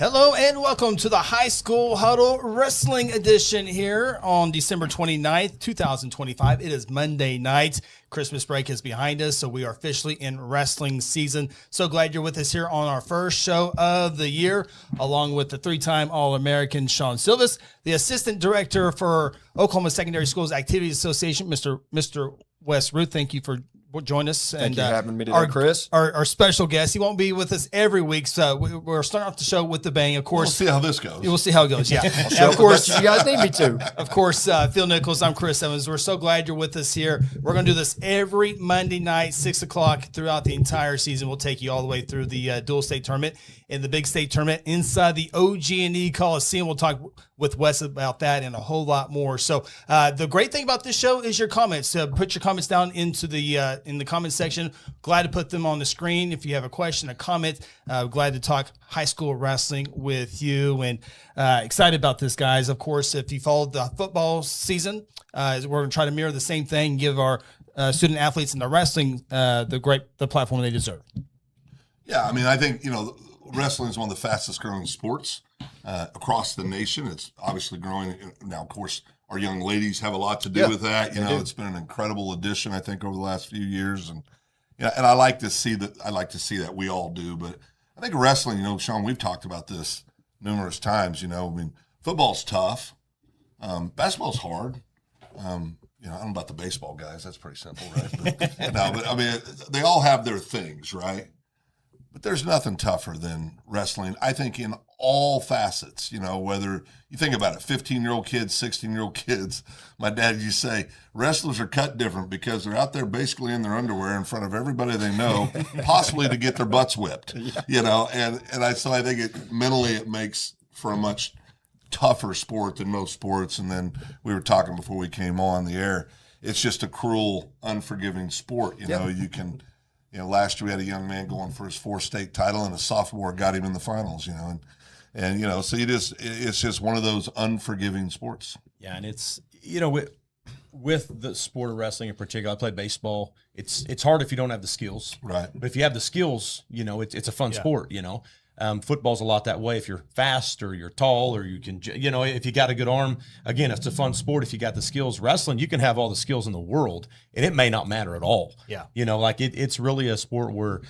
Hello and welcome to the High School Huddle Wrestling Edition here on December 29th, 2025. It is Monday night. Christmas break is behind us, so we are officially in wrestling season. So glad you're with us here on our first show of the year, along with the three-time All-American Shawn Silvis, the Assistant Director for Oklahoma Secondary Schools Activities Association, Mr. Wes Ruth. Thank you for joining us. Thank you for having me today, Chris. Our special guest. He won't be with us every week, so we're starting off the show with the bang. Of course, we'll see how this goes. We'll see how it goes. Yeah, and of course, you guys need me to. Of course, Phil Nichols. I'm Chris Evans. We're so glad you're with us here. We're going to do this every Monday night, 6 o'clock throughout the entire season. We'll take you all the way through the dual state tournament and the big state tournament inside the OG&E Coliseum. We'll talk with Wes about that and a whole lot more. So the great thing about this show is your comments. Put your comments down into the in the comment section. Glad to put them on the screen. If you have a question, a comment, glad to talk high school wrestling with you. And excited about this, guys. Of course, if you followed the football season, we're going to try to mirror the same thing, give our student athletes in the wrestling the platform they deserve. Yeah, I mean, I think, wrestling is one of the fastest growing sports across the nation. It's obviously growing now. Of course, our young ladies have a lot to do with that. It's been an incredible addition, I think, over the last few years, and and I like to see that. I like to see that we all do. But I think wrestling, Shawn, we've talked about this numerous times. I mean, football's tough, basketball's hard. I don't know about the baseball guys. That's pretty simple, right? But I mean, they all have their things, right? But there's nothing tougher than wrestling, I think, in all facets, whether you think about it, 15-year-old kids, 16-year-old kids. My dad used to say, wrestlers are cut different because they're out there basically in their underwear in front of everybody they know, possibly to get their butts whipped, So I think mentally it makes for a much tougher sport than most sports. And then we were talking before we came on the air, it's just a cruel, unforgiving sport. You can – last year we had a young man going for his fourth state title, and a sophomore got him in the finals. So it's just one of those unforgiving sports. Yeah, and it's with the sport of wrestling in particular, I play baseball. It's hard if you don't have the skills, right? But if you have the skills, it's a fun sport. Football's a lot that way. If you're fast or you're tall or you can, if you got a good arm, again, it's a fun sport. If you got the skills, wrestling, you can have all the skills in the world and it may not matter at all. Yeah. It's really a sport where,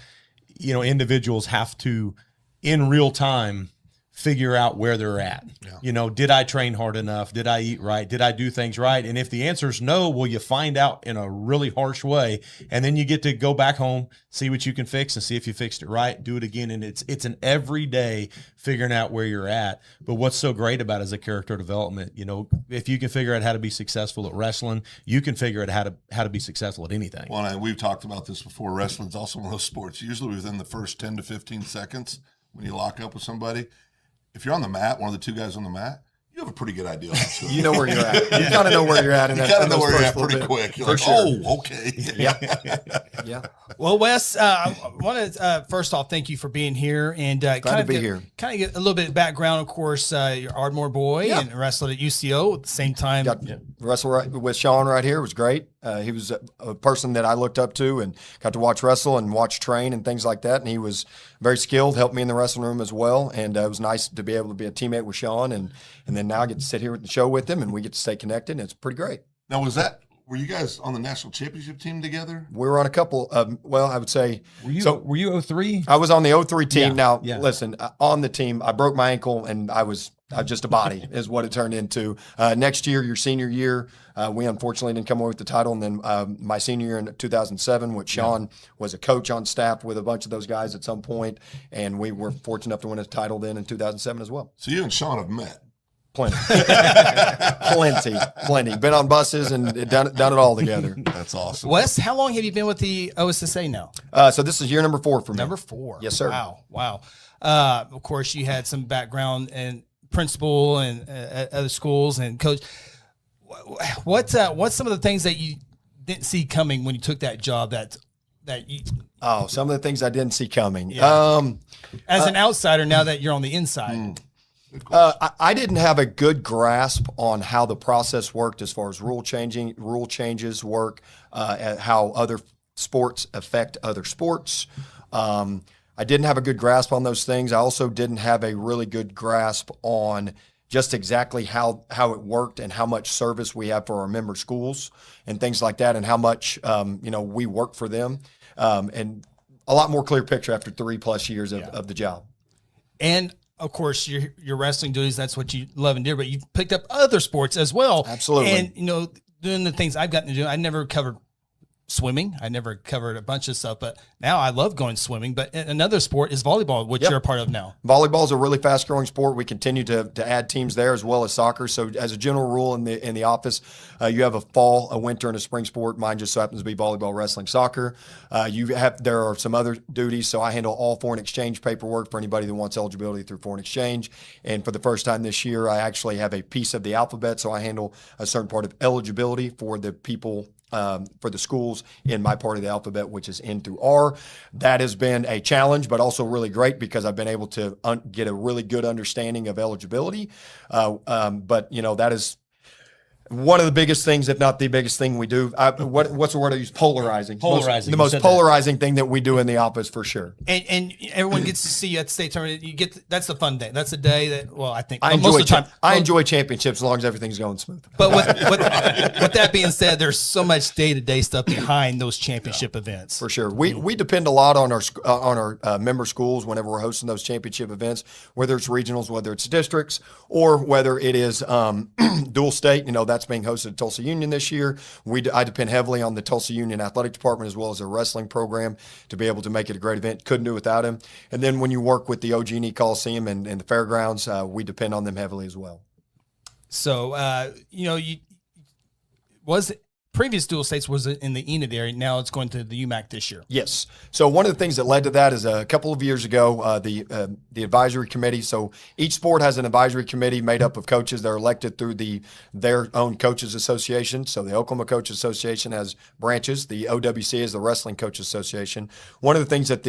individuals have to, in real time, figure out where they're at. Yeah. Did I train hard enough? Did I eat right? Did I do things right? And if the answer is no, well, you find out in a really harsh way, and then you get to go back home, see what you can fix, and see if you fixed it right, do it again. And it's an everyday figuring out where you're at. But what's so great about it is a character development. If you can figure out how to be successful at wrestling, you can figure out how to be successful at anything. Well, and we've talked about this before. Wrestling's also one of those sports, usually within the first 10 to 15 seconds when you lock up with somebody, if you're on the mat, one of the two guys on the mat, you have a pretty good idea. You know where you're at. You kind of know where you're at. You kind of know where you're at pretty quick. You're like, oh, okay. Yeah. Well, Wes, I want to first off thank you for being here and glad to be here. Kind of get a little bit of background. Of course, you're Ardmore boy and wrestled at UCO at the same time. Wrestle with Shawn right here. It was great. He was a person that I looked up to and got to watch wrestle and watch train and things like that. And he was very skilled, helped me in the wrestling room as well. And it was nice to be able to be a teammate with Shawn. And then now I get to sit here at the show with him and we get to stay connected. And it's pretty great. Now, were you guys on the national championship team together? We were on a couple of, I would say. Were you 03? I was on the 03 team. Yeah. Listen, on the team, I broke my ankle and I was just a body is what it turned into. Next year, your senior year, we unfortunately didn't come away with the title. And then my senior year in 2007, which Shawn was a coach on staff with a bunch of those guys at some point, and we were fortunate enough to win a title then in 2007 as well. So you and Shawn have met? Plenty. Plenty. Been on buses and done it all together. That's awesome. Wes, how long have you been with the OSSAA now? So this is year number 4 for me. Number 4. Yes, sir. Wow. Of course, you had some background in principal and other schools and coach. What's some of the things that you didn't see coming when you took that job that you? Oh, some of the things I didn't see coming. Yeah. As an outsider, now that you're on the inside. I didn't have a good grasp on how the process worked as far as rule changes work, how other sports affect other sports. I didn't have a good grasp on those things. I also didn't have a really good grasp on just exactly how it worked and how much service we have for our member schools and things like that, and how much we work for them, and a lot more clear picture after 3+ years of the job. And of course, your wrestling duties, that's what you love and do, but you've picked up other sports as well. Absolutely. And, doing the things I've gotten to do, I never covered swimming. I never covered a bunch of stuff, but now I love going swimming. But another sport is volleyball, which you're a part of now. Volleyball is a really fast growing sport. We continue to add teams there as well as soccer. So as a general rule in the office, you have a fall, a winter, and a spring sport. Mine just so happens to be volleyball, wrestling, soccer. There are some other duties. So I handle all foreign exchange paperwork for anybody that wants eligibility through foreign exchange. And for the first time this year, I actually have a piece of the alphabet. So I handle a certain part of eligibility for the people, for the schools in my part of the alphabet, which is N through R. That has been a challenge, but also really great because I've been able to get a really good understanding of eligibility. But that is one of the biggest things, if not the biggest thing we do. What's the word I use? Polarizing. Polarizing. The most polarizing thing that we do in the office for sure. And everyone gets to see you at the state tournament. That's the fun day. That's the day that, I think I most of the time. I enjoy championships as long as everything's going smooth. But with that being said, there's so much day-to-day stuff behind those championship events. For sure. We depend a lot on our member schools whenever we're hosting those championship events, whether it's regionals, whether it's districts, or whether it is dual state. That's being hosted at Tulsa Union this year. I depend heavily on the Tulsa Union athletic department as well as their wrestling program to be able to make it a great event. Couldn't do without him. And then when you work with the OG&E Coliseum and the fairgrounds, we depend on them heavily as well. So, previous dual states was in the Enid area. Now it's going to the UMAC this year. Yes. So one of the things that led to that is a couple of years ago, the advisory committee. So each sport has an advisory committee made up of coaches that are elected through their own coaches association. So the Oklahoma Coaches Association has branches. The OWC is the Wrestling Coaches Association. One of the things that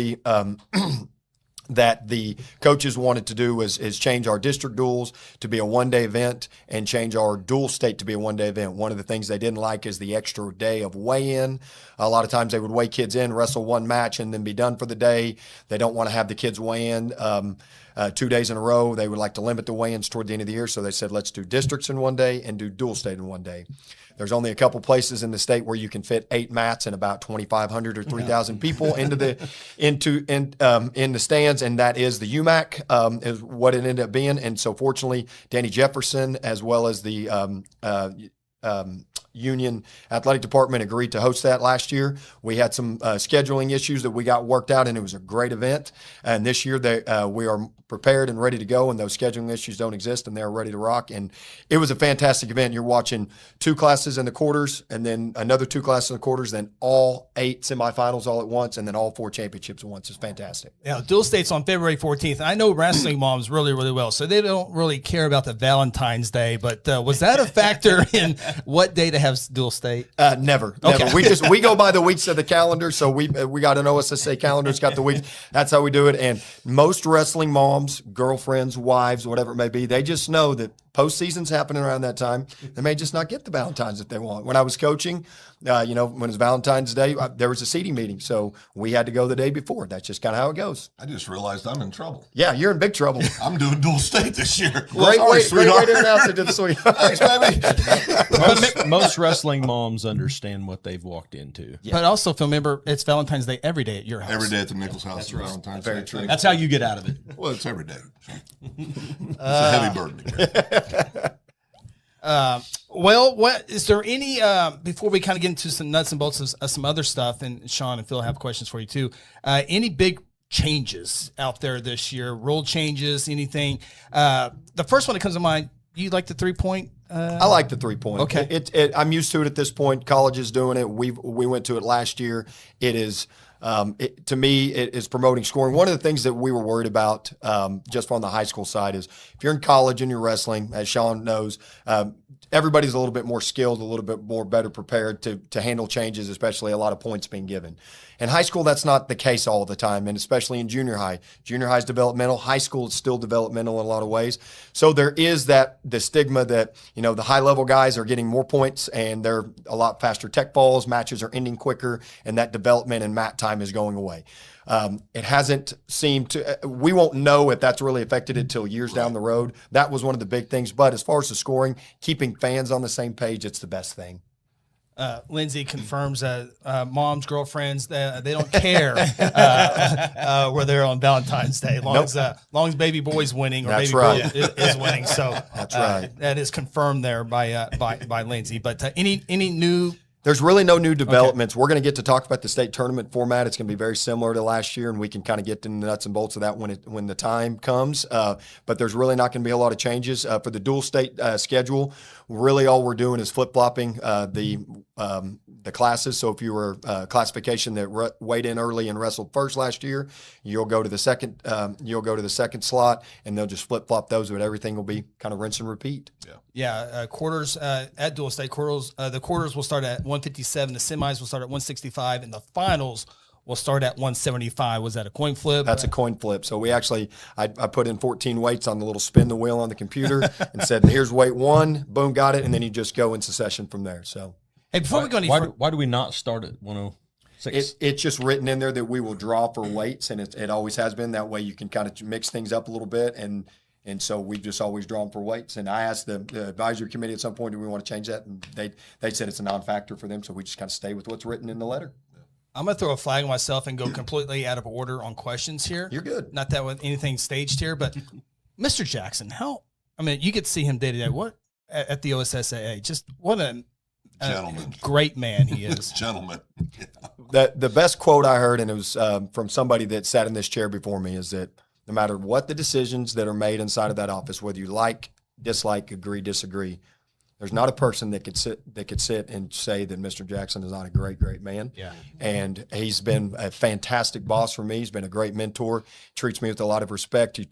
the coaches wanted to do is change our district duels to be a one-day event and change our dual state to be a one-day event. One of the things they didn't like is the extra day of weigh-in. A lot of times they would weigh kids in, wrestle one match, and then be done for the day. They don't want to have the kids weigh in 2 days in a row. They would like to limit the weigh-ins toward the end of the year, so they said let's do districts in one day and do dual state in one day. There's only a couple places in the state where you can fit 8 mats and about 2,500 or 3,000 people in the stands, and that is the UMAC is what it ended up being. And so, fortunately, Danny Jefferson, as well as the Union Athletic Department, agreed to host that last year. We had some scheduling issues that we got worked out, and it was a great event. And this year, we are prepared and ready to go, and those scheduling issues don't exist, and they're ready to rock. And it was a fantastic event. You're watching 2 classes in the quarters, and then another 2 classes in the quarters, then all 8 semifinals all at once, and then all 4 championships at once. It's fantastic. Yeah, dual states on February 14th. I know wrestling moms really, really well, so they don't really care about the Valentine's Day. But was that a factor in what day to have dual state? Never. Okay. We go by the weeks of the calendar. So we got an OSSAA calendar. It's got the weeks. That's how we do it. And most wrestling moms, girlfriends, wives, whatever it may be, they just know that postseason's happening around that time. They may just not get the Valentine's that they want. When I was coaching, when it was Valentine's Day, there was a seating meeting. So we had to go the day before. That's just kind of how it goes. I just realized I'm in trouble. Yeah, you're in big trouble. I'm doing dual state this year. Great way to announce it to the sweetheart. Thanks, baby. Most wrestling moms understand what they've walked into. Yeah. But also, remember, it's Valentine's Day every day at your house. Every day at the Nichols house. That's Valentine's Very Day. true. That's how you get out of it. Well, it's every day. It's a heavy burden to carry. What is there any before we kind of get into some nuts and bolts of some other stuff, and Shawn and Phil have questions for you too. Any big changes out there this year? Rule changes? Anything? The first one that comes to mind. You like the 3-point? I like the 3-point. Okay. I'm used to it at this point. College is doing it. We went to it last year. It is. To me, it is promoting scoring. One of the things that we were worried about just on the high school side is if you're in college and you're wrestling, as Shawn knows, everybody's a little bit more skilled, a little bit more better prepared to handle changes, especially a lot of points being given. In high school, that's not the case all the time, and especially in junior high. Junior high is developmental. High school is still developmental in a lot of ways. So there is the stigma that, the high-level guys are getting more points, and they're a lot faster tech balls. Matches are ending quicker, and that development and mat time is going away. It hasn't seemed to, we won't know if that's really affected it till years down the road. That was one of the big things. But as far as the scoring, keeping fans on the same page, it's the best thing. Lindsay confirms moms, girlfriends, they don't care where they're on Valentine's Day, long as baby boy's winning or That's baby right. girl is winning. So That's right. That is confirmed there by Lindsay. But any new? There's really no new developments. Okay. We're going to get to talk about the state tournament format. It's going to be very similar to last year, and we can kind of get to the nuts and bolts of that when the time comes. But there's really not going to be a lot of changes. For the dual state schedule, really all we're doing is flip-flopping the classes. So if you were classification that weighed in early and wrestled first last year, you'll go to the second slot, and they'll just flip-flop those, but everything will be kind of rinse and repeat. Quarters at dual state the quarters will start at 157, the semis will start at 165, and the finals will start at 175. Was that a coin flip? That's a coin flip. So we actually, I put in 14 weights on the little spin the wheel on the computer and said, here's weight 1, boom, got it, and then you just go into session from there. So hey, before we go any further, why do we not start at 106? It's just written in there that we will draw for weights, and it always has been that way. You can kind of mix things up a little bit, and so we've just always drawn for weights. And I asked the advisory committee at some point, do we want to change that? And they said it's a non-factor for them, so we just kind of stay with what's written in the letter. I'm going to throw a flag on myself and go completely out of order on questions here. You're good. Not that with anything staged here, but Mr. Jackson, you get to see him day to day. What at the OSSAA? Just what a gentleman, great man he is. Gentleman. The best quote I heard, and it was from somebody that sat in this chair before me, is that no matter what the decisions that are made inside of that office, whether you like, dislike, agree, disagree, there's not a person that could sit and say that Mr. Jackson is not a great, great man. Yeah. And he's been a fantastic boss for me. He's been a great mentor, treats me with a lot of respect. He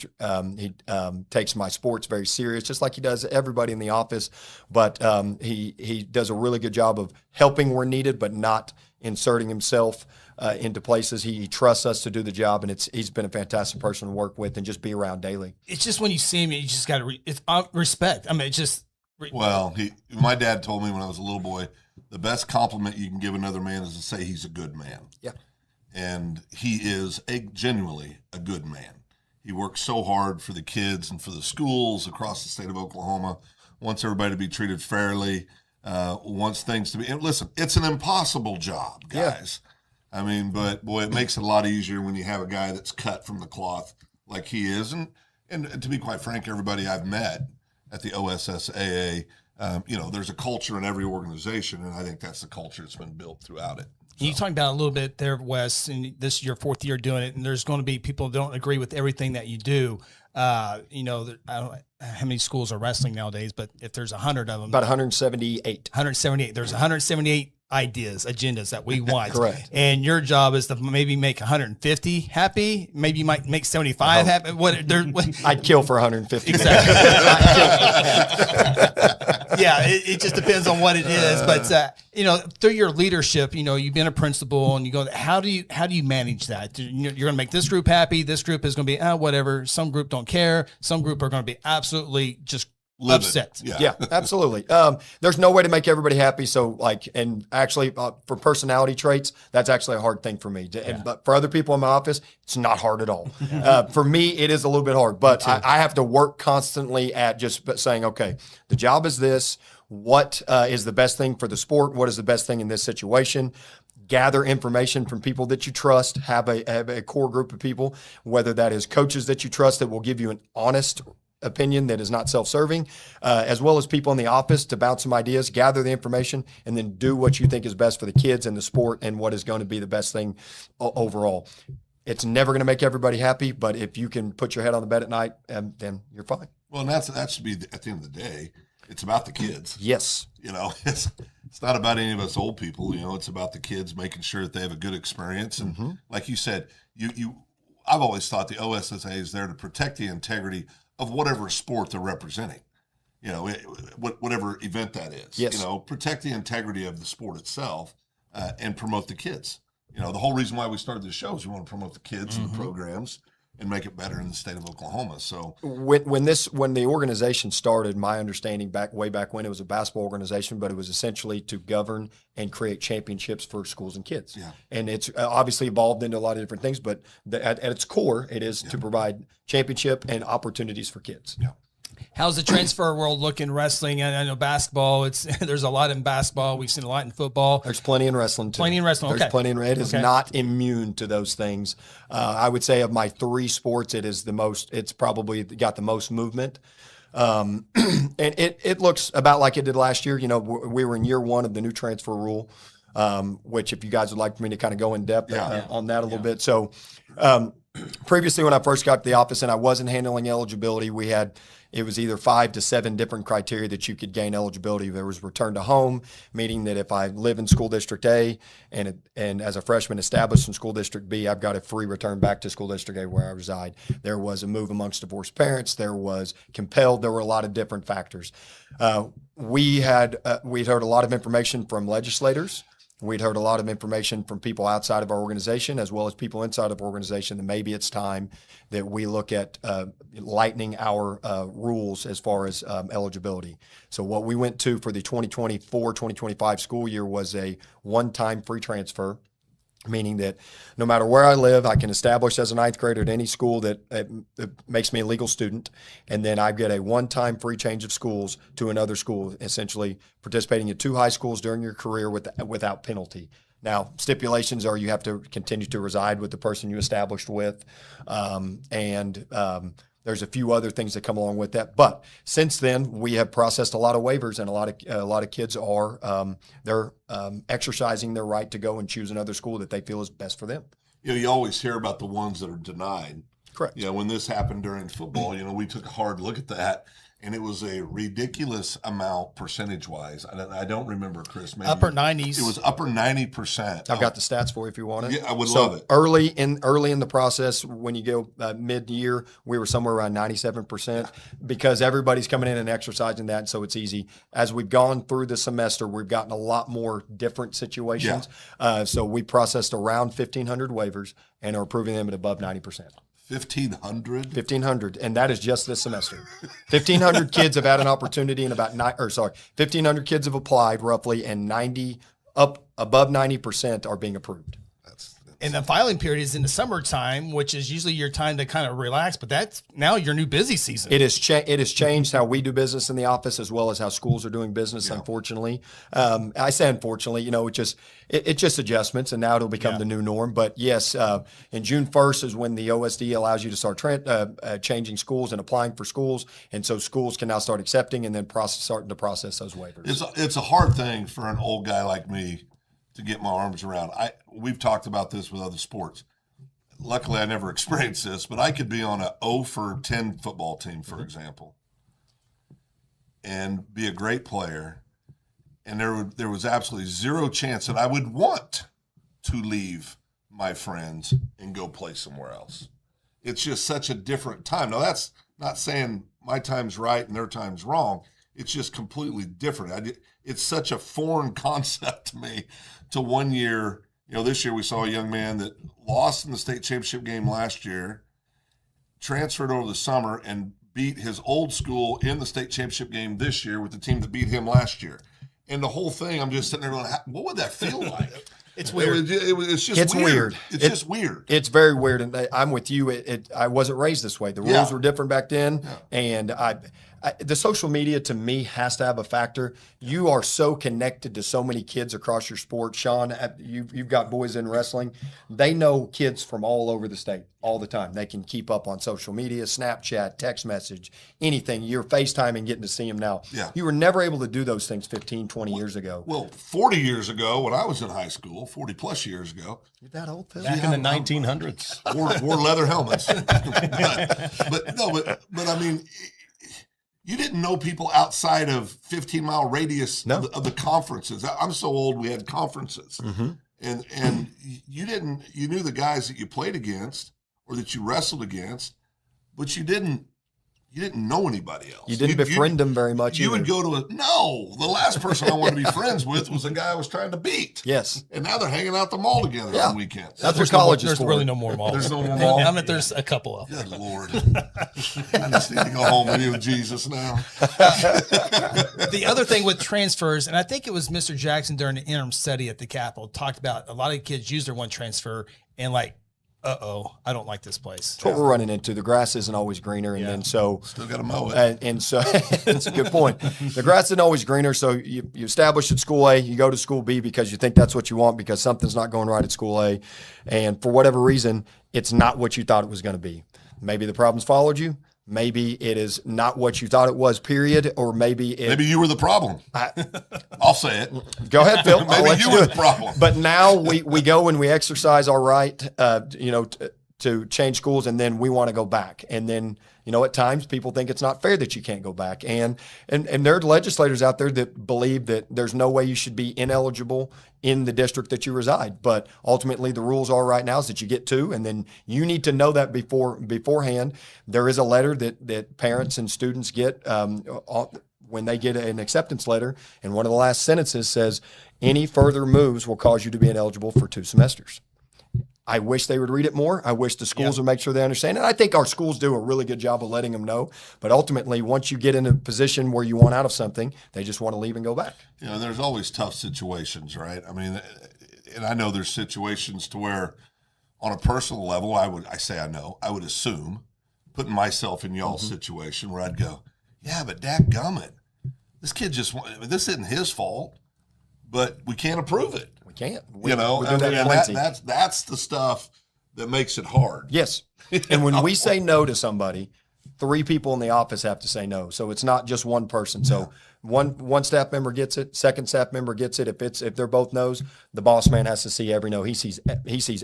takes my sports very serious, just like he does everybody in the office. But he does a really good job of helping where needed, but not inserting himself into places. He trusts us to do the job, and he's been a fantastic person to work with and just be around daily. It's just when you see him, you just got to respect. I mean, it's just. Well, my dad told me when I was a little boy, the best compliment you can give another man is to say he's a good man. Yeah. And he is genuinely a good man. He works so hard for the kids and for the schools across the state of Oklahoma, wants everybody to be treated fairly, wants things to be. And listen, it's an impossible job, guys. Yeah. I mean, but boy, it makes it a lot easier when you have a guy that's cut from the cloth like he is. And to be quite frank, everybody I've met at the OSSAA, there's a culture in every organization, and I think that's the culture that's been built throughout it. So. You talked about a little bit there, Wes, and this is your 4th year doing it, and there's going to be people who don't agree with everything that you do. I don't know how many schools are wrestling nowadays, but if there's 100 of them. About 178. 178. There's 178 agendas that we want. Correct. And your job is to maybe make 150 happy. Maybe you might make 75 happy. I'd kill for 150. Exactly. Yeah, it just depends on what it is. But through your leadership, you've been a principal, and you go, how do you manage that? You're going to make this group happy. This group is going to be whatever. Some group don't care. Some group are going to be absolutely just upset. Yeah, absolutely. There's no way to make everybody happy. So and actually for personality traits, that's actually a hard thing for me. But for other people in my office, it's not hard at all. For me, it is a little bit hard, but I have to work constantly at just saying, okay, the job is this. What is the best thing for the sport? What is the best thing in this situation? Gather information from people that you trust, have a core group of people, whether that is coaches that you trust that will give you an honest opinion that is not self-serving, as well as people in the office to bounce some ideas, gather the information, and then do what you think is best for the kids and the sport and what is going to be the best thing overall. It's never going to make everybody happy, but if you can put your head on the bed at night, then you're fine. Well, and that should be, at the end of the day, it's about the kids. Yes. It's not about any of us old people. It's about the kids, making sure that they have a good experience. And like you said, I've always thought the OSSAA is there to protect the integrity of whatever sport they're representing, whatever event that is. Yes. Protect the integrity of the sport itself and promote the kids. The whole reason why we started this show is we want to promote the kids and the programs and make it better in the state of Oklahoma. So when the organization started, my understanding way back when, it was a basketball organization, but it was essentially to govern and create championships for schools and kids. Yeah. And it's obviously evolved into a lot of different things, but at its core, it is to provide championship and opportunities for kids. Yeah. How's the transfer world look in wrestling? I know basketball. There's a lot in basketball. We've seen a lot in football. There's plenty in wrestling too. Plenty in wrestling. There's Okay. plenty in it is not immune to those things. I would say of my 3 sports, it is the most. It's probably got the most movement. And it looks about like it did last year. You know, we were in year 1 of the new transfer rule, which if you guys would like for me to kind of go in depth on that a little bit. So previously when I first got to the office and I wasn't handling eligibility, it was either 5 to 7 different criteria that you could gain eligibility. There was return to home, meaning that if I live in school district A and as a freshman established in school district B, I've got a free return back to school district A where I reside. There was a move amongst divorced parents. There was compelled. There were a lot of different factors. We'd heard a lot of information from legislators. We'd heard a lot of information from people outside of our organization as well as people inside of our organization that maybe it's time that we look at lightening our rules as far as eligibility. So what we went to for the 2024-2025 school year was a one-time free transfer, meaning that no matter where I live, I can establish as a 9th grader at any school that makes me a legal student, and then I get a one-time free change of schools to another school, essentially participating in 2 high schools during your career without penalty. Now, stipulations are you have to continue to reside with the person you established with, there's a few other things that come along with that. But since then, we have processed a lot of waivers, and a lot of kids are they're exercising their right to go and choose another school that they feel is best for them. You know, you always hear about the ones that are denied. Correct. You know, when this happened during football, we took a hard look at that, and it was a ridiculous amount percentage-wise. I don't remember, Chris. Maybe Upper 90s. It was upper 90%. I've got the stats for you if you want it. Yeah, I would love it. Early in the process, when you go mid-year, we were somewhere around 97% because everybody's coming in and exercising that, and so it's easy. As we've gone through the semester, we've gotten a lot more different situations. So we processed around 1,500 waivers and are approving them at above 90%. 1,500? 1,500, and that is just this semester. 1,500 kids have had an opportunity, and 1,500 kids have applied roughly, and above 90% are being approved. And the filing period is in the summertime, which is usually your time to kind of relax. But that's now your new busy season. It has changed how we do business in the office as well as how schools are doing business. Yeah. Unfortunately, I say unfortunately, it's just adjustments, and now it'll become the new norm. But yes, in June 1st is when the OSD allows you to start changing schools and applying for schools, and so schools can now start accepting and then starting to process those waivers. It's a hard thing for an old guy like me to get my arms around. We've talked about this with other sports. Luckily, I never experienced this, but I could be on a 0 for 10 football team, for example, and be a great player, and there was absolutely zero chance that I would want to leave my friends and go play somewhere else. It's just such a different time. Now, that's not saying my time's right and their time's wrong. It's just completely different. It's such a foreign concept to me. To 1 year, this year we saw a young man that lost in the state championship game last year, transferred over the summer, and beat his old school in the state championship game this year with the team that beat him last year. And the whole thing, I'm just sitting there going, what would that feel like? It's weird. It's just weird. It's just weird. It's very weird, and I'm with you. I wasn't raised this way. The rules were different back then, and the social media to me has to have a factor. You are so connected to so many kids across your sport. Shawn, you've got boys in wrestling. They know kids from all over the state all the time. They can keep up on social media, Snapchat, text message, anything. You're FaceTiming, getting to see them now. Yeah. You were never able to do those things 15, 20 years ago. Well, 40 years ago when I was in high school, 40 plus years ago. You're that old, Phil? Back in the 1900s. Wore leather helmets. but I mean, you didn't know people outside of 15-mile radius of the conferences. I'm so old we had conferences. Mm-hmm. And you knew the guys that you played against or that you wrestled against, but you didn't you didn't know anybody else. You didn't befriend them very much. You either. would go to the last person I wanted to be friends with was a guy I was trying to beat. Yes. And now they're hanging out the mall together on weekends. That's what college is There's for. really no more malls. There's no more mall. I mean, there's a couple of them. Good Lord. I just need to go home and be with Jesus now. The other thing with transfers, and I think it was Mr. Jackson during the interim study at the Capitol, talked about a lot of kids use their one transfer and like, I don't like this place. That's what we're running into. The grass isn't always greener, and then so Still got to mow it. and so it's a good point. The grass isn't always greener, so you establish at school A, you go to school B because you think that's what you want because something's not going right at school A, and for whatever reason, it's not what you thought it was going to be. Maybe the problems followed you. Maybe it is not what you thought it was, period, or maybe you were the problem. I'll say it. Go ahead, Phil. Maybe you were the problem. But now we go and we exercise our right, to change schools, and then we want to go back. And then, at times people think it's not fair that you can't go back. And there are legislators out there that believe that there's no way you should be ineligible in the district that you reside. But ultimately, the rules are right now is that you get two, and then you need to know that beforehand. There is a letter that parents and students get when they get an acceptance letter, and one of the last sentences says, any further moves will cause you to be ineligible for 2 semesters. I wish they would read it more. I wish the schools would make sure they understand it. I think our schools do a really good job of letting them know. But ultimately, once you get in a position where you want out of something, they just want to leave and go back. There's always tough situations, right? I mean, and I know there's situations to where on a personal level, I would assume, putting myself in y'all's situation where I'd go, yeah, but dadgummit, this kid this isn't his fault, but we can't approve it. We can't. That's the stuff that makes it hard. Yes. And when we say no to somebody, 3 people in the office have to say no. So it's not just one person. So one staff member gets it, second staff member gets it. If they're both no's, the boss man has to see every no. He sees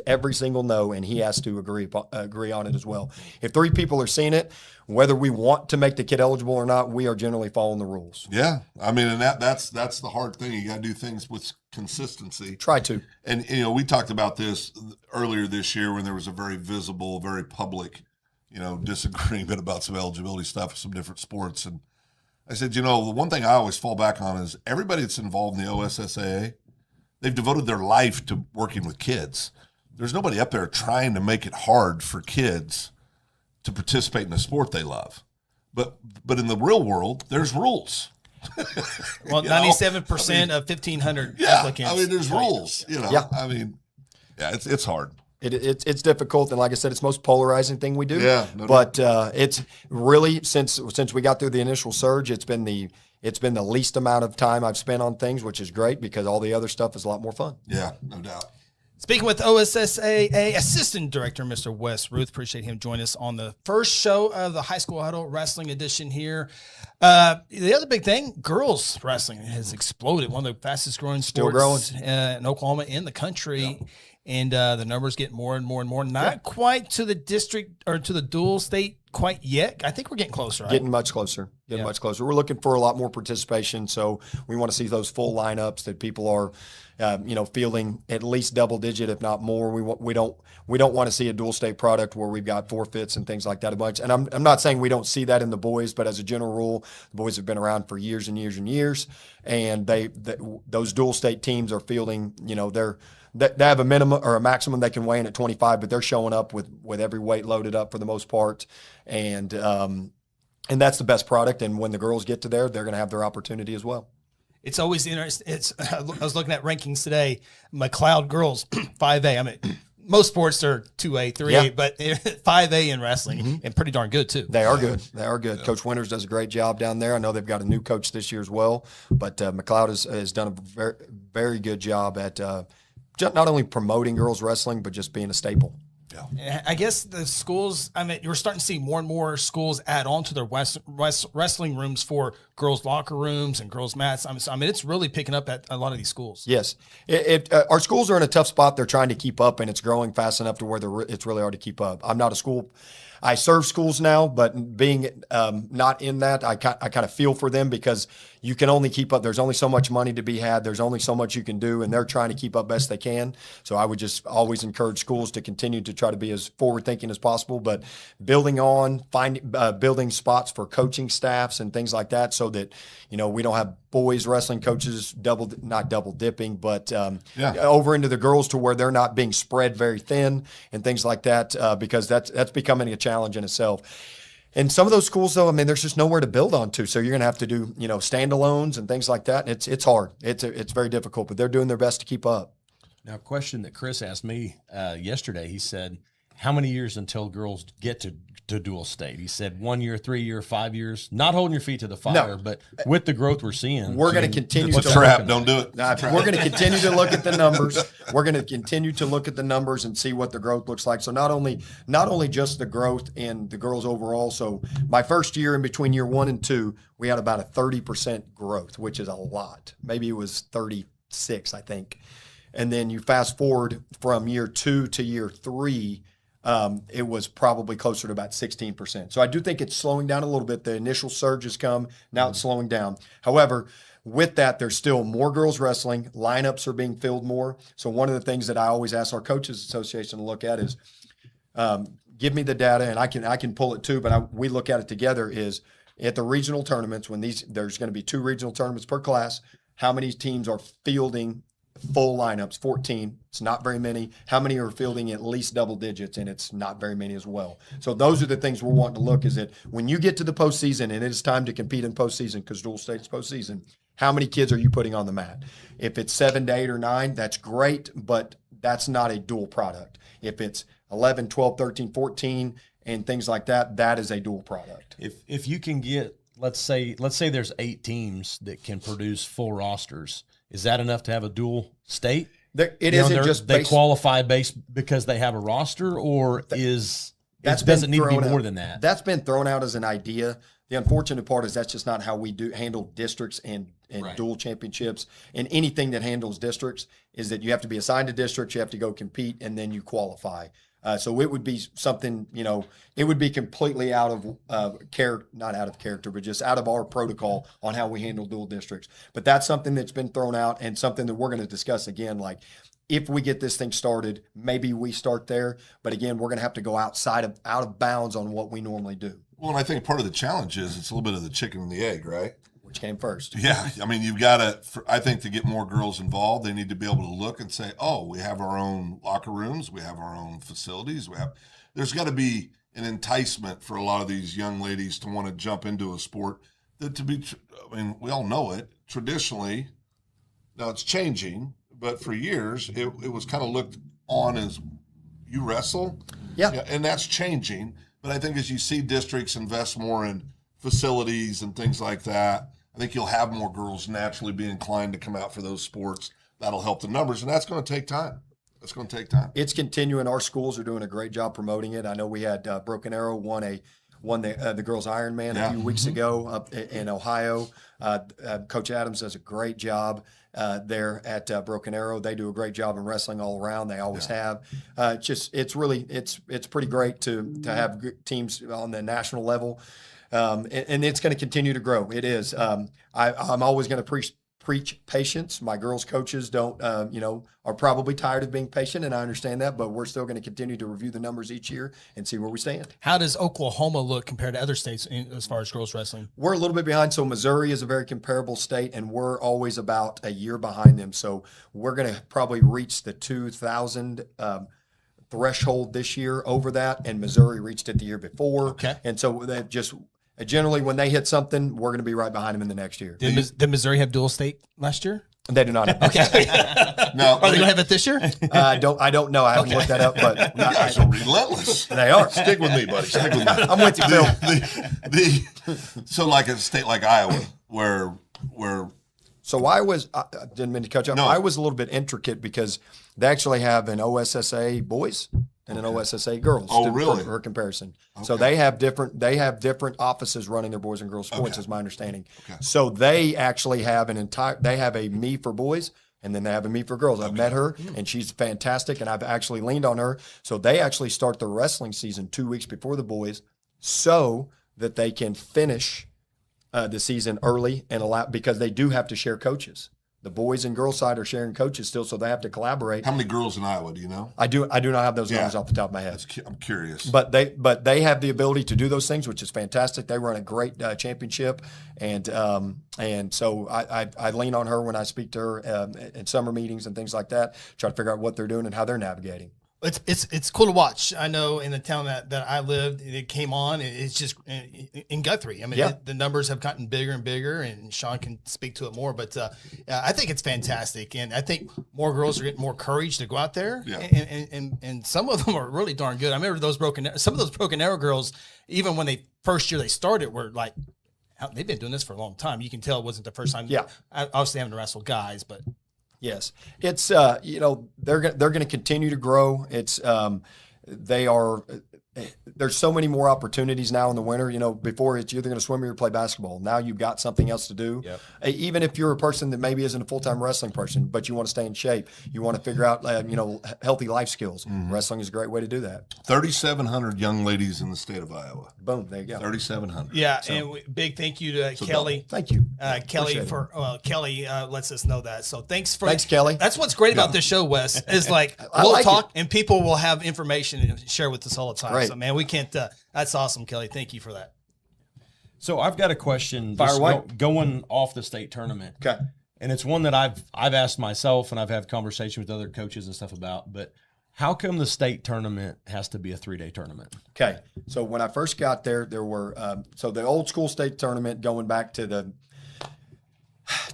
every single no, and he has to agree on it as well. If 3 people are seeing it, whether we want to make the kid eligible or not, we are generally following the rules. Yeah, I mean, and that's the hard thing. You got to do things with consistency. Try to. And we talked about this earlier this year when there was a very visible, very public, disagreement about some eligibility stuff with some different sports. And I said, the one thing I always fall back on is everybody that's involved in the OSSAA, they've devoted their life to working with kids. There's nobody up there trying to make it hard for kids to participate in a sport they love. But in the real world, there's rules. Well, 97% of 1,500 applicants. I mean, there's rules. Yeah. I mean, it's hard. It's difficult, and like I said, it's the most polarizing thing we do. Yeah, but it's really since we got through the initial surge, it's been the least amount of time I've spent on things, which is great because all the other stuff is a lot more fun. Yeah, no doubt. Speaking with OSSAA Assistant Director, Mr. Wes Ruth, appreciate him joining us on the first show of the High School Huddle Wrestling Edition here. The other big thing, girls wrestling has exploded. One of the fastest growing sports in Oklahoma, in the country. Yeah. And the numbers get more and more and more. Not quite to the district or to the dual state quite yet. I think we're getting closer, right? Getting much closer. Much closer. We're looking for a lot more participation, so we want to see those full lineups that people are, fielding at least double digit, if not more. We don't want to see a dual state product where we've got forfeits and things like that a bunch. And I'm not saying we don't see that in the boys, but as a general rule, the boys have been around for years and years and years, and those dual state teams are fielding. They have a minimum or a maximum they can weigh in at 25, but they're showing up with every weight loaded up for the most part, and that's the best product. And when the girls get to there, they're going to have their opportunity as well. It's always interesting. I was looking at rankings today. McLeod girls 5A. I mean, most sports are 2A, 3A, but 5A in wrestling and pretty darn good too. They are good. They are good. Yeah. Coach Winters does a great job down there. I know they've got a new coach this year as well, but McLeod has done a very, very good job at not only promoting girls wrestling, but just being a staple. Yeah. I guess the schools, you're starting to see more and more schools add on to their wrestling rooms for girls' locker rooms and girls' mats. It's really picking up at a lot of these schools. Yes. Our schools are in a tough spot. They're trying to keep up, and it's growing fast enough to where it's really hard to keep up. I'm not a school I serve schools now, but being not in that, I kind of feel for them because you can only keep up. There's only so much money to be had. There's only so much you can do, and they're trying to keep up best they can. So I would just always encourage schools to continue to try to be as forward thinking as possible, but building building spots for coaching staffs and things like that, so that we don't have boys wrestling coaches not double dipping, but over into the girls to where they're not being spread very thin and things like that, because that's becoming a challenge in itself. And some of those schools, though, I mean, there's just nowhere to build onto. So you're going to have to do, standalones and things like that. And it's hard. It's very difficult, but they're doing their best to keep up. Now, a question that Chris asked me yesterday, he said, how many years until girls get to dual state? He said 1 year, 3 year, 5 years. Not holding your feet to the fire, but with the growth we're seeing, we're going to continue to trap. Don't do it. We're going to continue to look at the numbers. We're going to continue to look at the numbers and see what the growth looks like. So not only just the growth in the girls overall. So my first year, in between year 1 and 2, we had about a 30% growth, which is a lot. Maybe it was 36, I think. And then you fast forward from year 2 to year 3, it was probably closer to about 16%. So I do think it's slowing down a little bit. The initial surge has come. Now it's slowing down. However, with that, there's still more girls wrestling. Lineups are being filled more. So one of the things that I always ask our Coaches Association to look at is give me the data, and I can pull it too, but we look at it together, is at the regional tournaments, when there's going to be 2 regional tournaments per class, how many teams are fielding full lineups? 14. It's not very many. How many are fielding at least double digits? And it's not very many as well. So those are the things we're wanting to look, is that when you get to the postseason and it's time to compete in postseason, because dual state's postseason, how many kids are you putting on the mat? If it's 7 to 8 or 9, that's great, but that's not a dual product. If it's 11, 12, 13, 14, and things like that, that is a dual product. If you can get, let's say there's 8 teams that can produce full rosters, is that enough to have a dual state? It isn't just they qualify based because they have a roster, or does it need to be more than that? That's been thrown out as an idea. The unfortunate part is that's just not how we handle districts and dual championships, and anything that handles districts is that you have to be assigned to districts, you have to go compete, and then you qualify. So it would be something, it would be completely out of not out of character, but just out of our protocol on how we handle dual districts. But that's something that's been thrown out, and something that we're going to discuss again. Like, if we get this thing started, maybe we start there. But again, we're going to have to go out of bounds on what we normally do. Well, and I think part of the challenge is it's a little bit of the chicken and the egg, right? Which came first? Yeah. I mean, you've got to, I think, to get more girls involved, they need to be able to look and say, oh, we have our own locker rooms, we have our own facilities, there's got to be an enticement for a lot of these young ladies to want to jump into a sport that, we all know it, traditionally, now it's changing, but for years, it was kind of looked on as, you wrestle? Yeah. And that's changing. But I think as you see districts invest more in facilities and things like that, I think you'll have more girls naturally be inclined to come out for those sports. That'll help the numbers, and that's going to take time. It's continuing. Our schools are doing a great job promoting it. I know we had Broken Arrow won the girls Ironman a few weeks ago up in Ohio. Coach Adams does a great job there at Broken Arrow. They do a great job in wrestling all around. They always have. It's pretty great to have teams on the national level. And it's going to continue to grow. It is. I'm always going to preach patience. My girls' coaches are probably tired of being patient, and I understand that, but we're still going to continue to review the numbers each year and see where we stand. How does Oklahoma look compared to other states as far as girls wrestling? We're a little bit behind. So Missouri is a very comparable state, and we're always about a year behind them. So we're going to probably reach the 2,000 threshold this year over that, and Missouri reached it the year before. Okay. And so that just generally when they hit something, we're going to be right behind them in the next year. Did Missouri have dual state last year? They do not have okay. No, are they going to have it this year? I don't know. I haven't looked that up, but you guys are relentless. They are. Stick with me, buddy. Stick with me. I'm with you, Phil. So like a state like Iowa, where So I didn't mean to cut you off. No. I was a little bit intricate because they actually have an OSSAA boys and an OSSAA girls. Oh, really? For comparison. Okay. So they have different offices running their boys and girls sports, is my understanding. Okay. So they actually have they have a me for boys, And then they have a meet for girls. I've met her, and she's fantastic, and I've actually leaned on her. So they actually start the wrestling season 2 weeks before the boys so that they can finish the season early and allow, because they do have to share coaches. The boys and girls side are sharing coaches still, so they have to collaborate. How many girls in Iowa, do you know? I do not have those numbers off the top of my head. I'm curious. But they have the ability to do those things, which is fantastic. They run a great championship, and so I lean on her when I speak to her in summer meetings and things like that. Try to figure out what they're doing and how they're navigating. It's cool to watch. I know in the town that I lived, it came on. It's just in Guthrie. I mean, the numbers have gotten bigger and bigger, and Shawn can speak to it more. But I think it's fantastic, and I think more girls are getting more courage to go out there. Yeah. And some of them are really darn good. I remember some of those broken arrow girls, even when first year they started, were like, they've been doing this for a long time. You can tell it wasn't the first time. Yeah, obviously having to wrestle guys, but. Yes, it's they're going to continue to grow. It's there's so many more opportunities now in the winter. Before it's either going to swim or play basketball. Now you've got something else to do. Yep. Even if you're a person that maybe isn't a full-time wrestling person, but you want to stay in shape, you want to figure out healthy life skills. Mm-hmm. Wrestling is a great way to do that. 3,700 young ladies in the state of Iowa. Boom, there you go. 3,700. Yeah, and big thank you to Kelly. Thank you, Kelly Kelly lets us know that. So thanks, Kelly. That's what's great about this show, Wes. Is like we'll talk and people will have information and share with us all the time. Right. So man, we can't. That's awesome, Kelly. Thank you for that. So I've got a question. Fire away. Going off the state tournament. Okay. And it's one that I've asked myself, and I've had conversation with other coaches and stuff about. But how come the state tournament has to be a 3-day tournament? Okay. So when I first got there were so the old school state tournament going back to the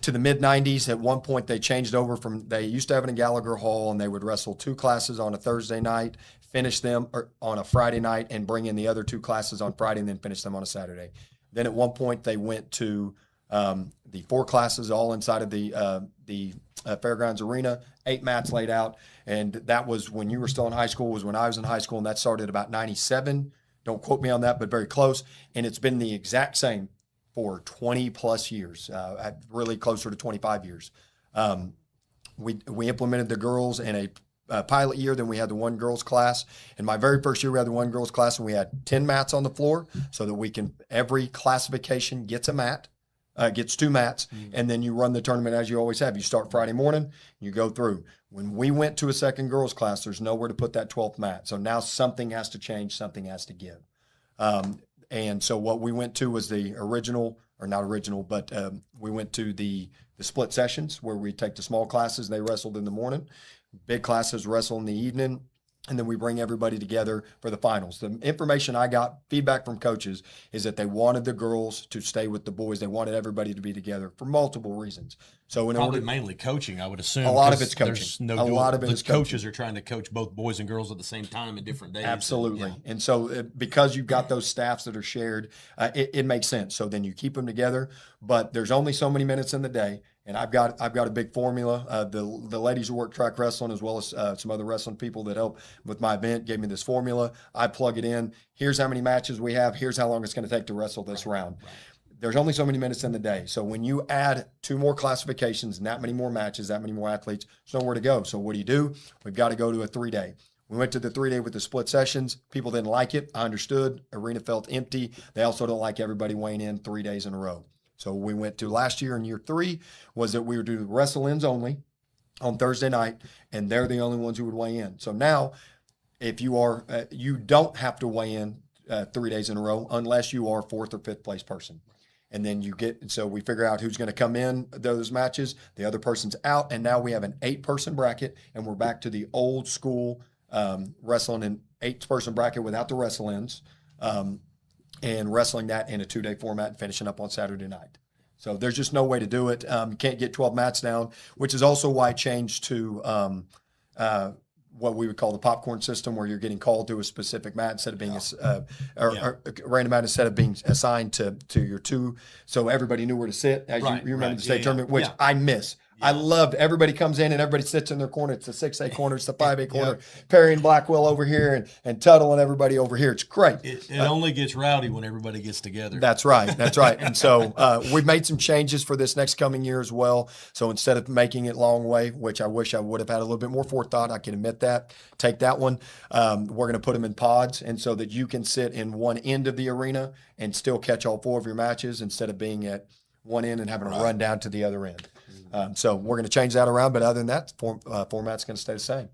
mid 90s. At one point they changed over they used to have it in Gallagher Hall, and they would wrestle 2 classes on a Thursday night, finish them on a Friday night, and bring in the other 2 classes on Friday, and then finish them on a Saturday. Then at one point they went to the 4 classes all inside of the Fairgrounds Arena, 8 mats laid out, and that was when you were still in high school. Was when I was in high school, and that started about 97. Don't quote me on that, but very close. And it's been the exact same for 20 plus years, really closer to 25 years. We implemented the girls in a pilot year. Then we had the 1 girls class. In my very first year, we had the 1 girls class, and we had 10 mats on the floor so that every classification gets a mat, gets 2 mats, and then you run the tournament as you always have. You start Friday morning, you go through. When we went to a second girls class, there's nowhere to put that 12th mat. So now something has to change, something has to give. And so what we went to was the original, or not original, but we went to the split sessions where we take the small classes, they wrestled in the morning. Big classes wrestle in the evening, and then we bring everybody together for the finals. The information I got, feedback from coaches, is that they wanted the girls to stay with the boys. They wanted everybody to be together for multiple reasons. So Probably mainly coaching, I would assume. A lot of it's coaching. A lot of it is coaches are trying to coach both boys and girls at the same time in different days. Absolutely. And so because you've got those staffs that are shared, it makes sense. So then you keep them together, but there's only so many minutes in the day. And I've got a big formula. The ladies who work track wrestling, as well as some other wrestling people that help with my event, gave me this formula. I plug it in. Here's how many matches we have. Here's how long it's going to take to wrestle this round. Right. There's only so many minutes in the day. So when you add 2 more classifications and that many more matches, that many more athletes, there's nowhere to go. So what do? We've got to go to a 3-day. We went to the 3-day with the split sessions. People didn't like it. I understood. Arena felt empty. They also don't like everybody weighing in 3 days in a row. So we went to last year in year 3 was that we would do wrestle-ins only on Thursday night, and they're the only ones who would weigh in. So now if you are, you don't have to weigh in 3 days in a row unless you are 4th or 5th place person. And then so we figure out who's going to come in those matches. The other person's out, and now we have an 8-person bracket, and we're back to the old school wrestling an 8-person bracket without the wrestle-ins. And wrestling that in a 2-day format and finishing up on Saturday night. So there's just no way to do it. You can't get 12 mats down, which is also why I changed to what we would call the popcorn system, where you're getting called to a specific mat instead of being or a random mat instead of being assigned to your 2. So everybody knew where to sit. As you remember the state tournament, which I miss. I loved everybody comes in and everybody sits in their corner. It's the 6A corner, it's the 5A corner. Perry and Blackwell over here and Tuttle and everybody over here. It's great. It only gets rowdy when everybody gets together. That's right. That's right. And so we've made some changes for this next coming year as well. So instead of making it long way, which I wish I would have had a little bit more forethought, I can admit that, take that one. We're going to put them in pods, and so that you can sit in one end of the arena and still catch all 4 of your matches instead of being at one end and having to run down to the other end. So we're going to change that around, but other than that, format's going to stay the same.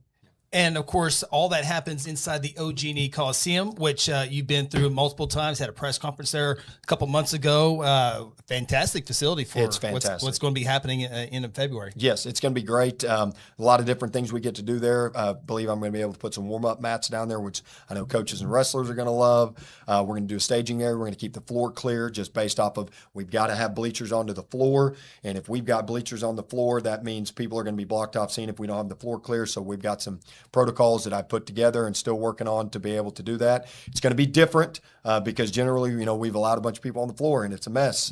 And of course, all that happens inside the OG&E Coliseum, which you've been through multiple times. Had a press conference there a couple months ago. Fantastic facility for It's fantastic. what's going to be happening in February. Yes, it's going to be great. A lot of different things we get to do there. I believe I'm going to be able to put some warm-up mats down there, which I know coaches and wrestlers are going to love. We're going to do a staging area. We're going to keep the floor clear just based off of we've got to have bleachers onto the floor. And if we've got bleachers on the floor, that means people are going to be blocked off seeing if we don't have the floor clear. So we've got some protocols that I put together and still working on to be able to do that. It's going to be different because generally, we've allowed a bunch of people on the floor and it's a mess.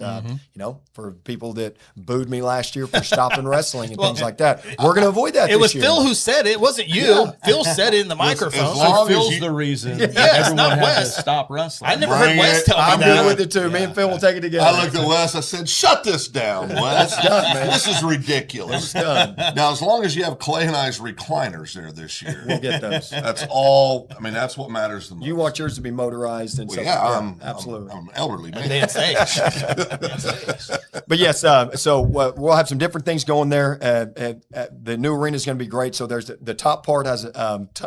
For people that booed me last year for stopping wrestling and things like that, we're going to avoid that. It was year. Phil who said it. It wasn't you. Yeah. Phil said it in the microphone. as long as Phil's you- the reason it's everyone not had Wes. to stop wrestling. I never Bring heard Wes it. tell me I'm that. good with it too. Me and Phil will take it together. I looked at Wes. I said, "Shut this down, Wes. done, man. This is ridiculous." done. Now, as long as you have Clay and I's recliners there this year, We'll get those. that's all. I mean, that's what matters the most. You want yours to be motorized and Well, stuff. yeah, absolutely. I'm elderly, man. Advanced age. But yes, so we'll have some different things going there. The new arena is going to be great. So there's the top part has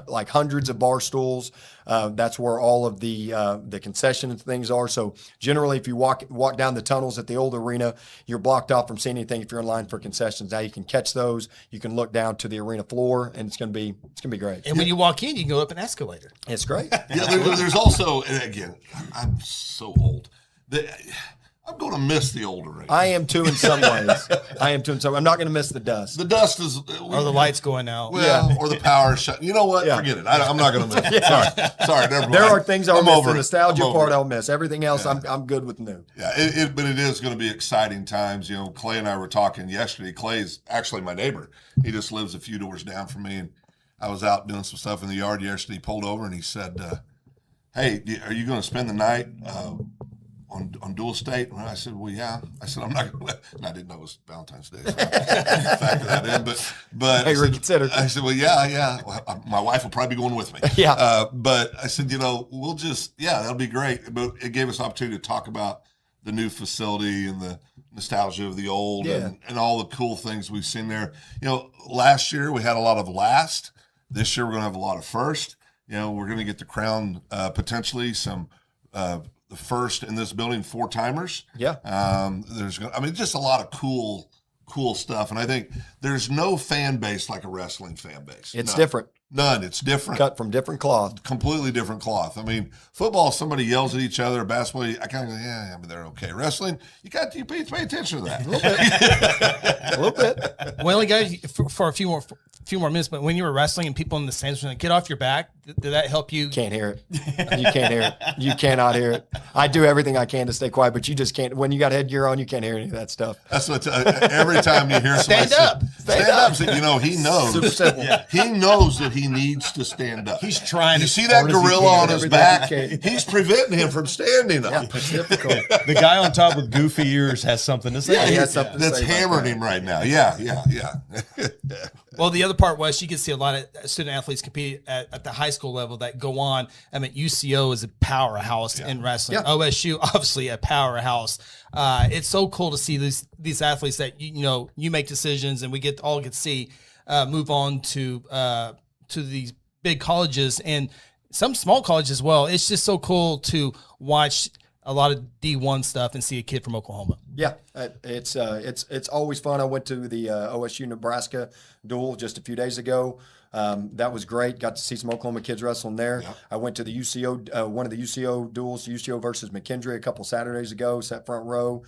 like hundreds of bar stools. That's where all of the concession and things are. So generally, if you walk down the tunnels at the old arena, you're blocked off from seeing anything if you're in line for concessions. Now you can catch those. You can look down to the arena floor, and it's going to be great. And when you walk in, you can go up an escalator. It's great. Yeah, there's also, and again, I'm so old. I'm going to miss the old arena. I am too in some ways. I'm not going to miss the dust. The dust is, Or the lights going out. well, or the power shut. You know what? Yeah. Forget it. I'm not going to miss it. Sorry, never mind. There are things I'll I'm miss. over The it. nostalgia I'm over part it. I'll miss. Everything else, I'm good with new. Yeah, but it is going to be exciting times. Clay and I were talking yesterday. Clay's actually my neighbor. He just lives a few doors down from me. And I was out doing some stuff in the yard yesterday. He pulled over and he said, "Hey, are you going to spend the night on Dual State?" And I said, "Well, yeah." I said, "I'm not going to." And I didn't know it was Valentine's Day. So I factor that in. But Hey, reconsider. I said, "Well, yeah. Well, my wife will probably be going with me." Yeah. But I said, we'll just, that'll be great. But it gave us an opportunity to talk about the new facility and the nostalgia of the old and all the cool things we've seen there. Last year we had a lot of last. This year we're going to have a lot of first. We're going to get to crown potentially some the first in this building 4-timers. Yeah. There's just a lot of cool stuff. And I think there's no fan base like a wrestling fan base. It's None. different. None. It's different. Cut from different cloth. Completely different cloth. I mean, football, somebody yells at each other. Basketball, I kind of go, yeah, but they're okay. Wrestling, you pay attention to that. A little bit. We only got for a few more minutes, but when you were wrestling and people in the stands were like, "Get off your back," did that help you? Can't hear it. You can't hear it. You cannot hear it. I do everything I can to stay quiet, but you just can't. When you got headgear on, you can't hear any of that stuff. That's what every time you hear somebody Stand up. stand up. So, he knows. Super simple. He knows that he needs to stand up. He's trying You as see that hard as he gorilla can. on his Everything back? he can. He's preventing him from standing up. Yeah, it's difficult. The guy on top with goofy ears has something to say. Yeah, he has something to That's say about hammering that. him right now. Yeah. Well, the other part was you can see a lot of student athletes compete at the high school level that go on. I mean, UCO is a powerhouse in wrestling. Yeah. OSU, obviously a powerhouse. It's so cool to see these athletes that you make decisions, and we all get to see move on to these big colleges and some small colleges as well. It's just so cool to watch a lot of D1 stuff and see a kid from Oklahoma. Yeah, it's always fun. I went to the OSU Nebraska duel just a few days ago. That was great. Got to see some Oklahoma kids wrestling there. Yeah. I went to the UCO, one of the UCO duels, UCO versus McKendree, a couple Saturdays ago. Sat front row.